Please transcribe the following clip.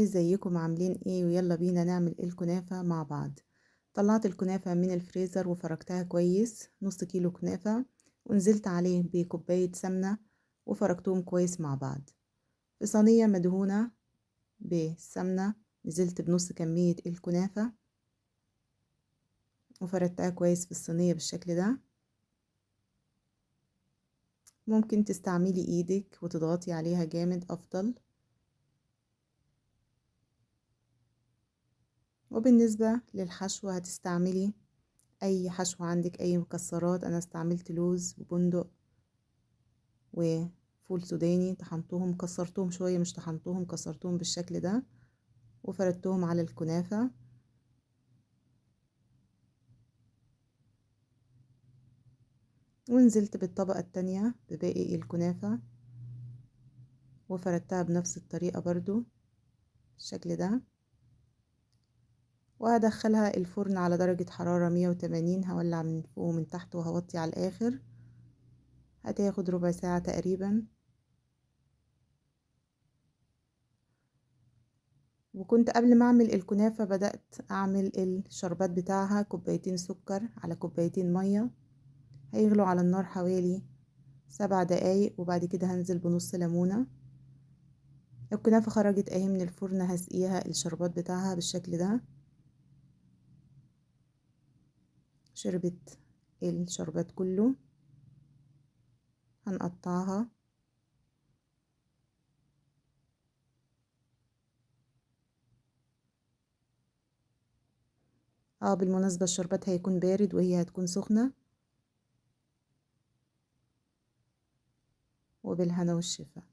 ازيكم عاملين ايه؟ ويلا بينا نعمل الكنافة مع بعض. طلعت الكنافة من الفريزر وفركتها كويس، نص كيلو كنافة، ونزلت عليه بكوباية سمنة وفركتهم كويس مع بعض. في صينية مدهونة بالسمنة نزلت بنص كمية الكنافة وفردتها كويس في الصينية بالشكل ده. ممكن تستعملي ايدك وتضغطي عليها جامد افضل. وبالنسبة للحشو هتستعملي اي حشو عندك، اي مكسرات. انا استعملت لوز وبندق وفول سوداني، طحنتهم كسرتهم شوية، مش طحنتهم كسرتهم بالشكل ده وفردتهم على الكنافة. ونزلت بالطبقة التانية بباقي الكنافة وفردتها بنفس الطريقة برضو بالشكل ده. وهدخلها الفرن على درجة حرارة 180. هولع من فوق ومن تحت وهوطي على الآخر. هتاخد ربع ساعة تقريبا. وكنت قبل ما اعمل الكنافة بدأت اعمل الشربات بتاعها، كوبايتين سكر على كوبايتين مية، هيغلوا على النار حوالي 7 دقايق، وبعد كده هنزل بنص ليمونة. الكنافة خرجت اهي من الفرن، هسقيها الشربات بتاعها بالشكل ده. شربت الشربات كله. هنقطعها. بالمناسبة الشربات هيكون بارد وهي هتكون سخنة. وبالهنا والشفا.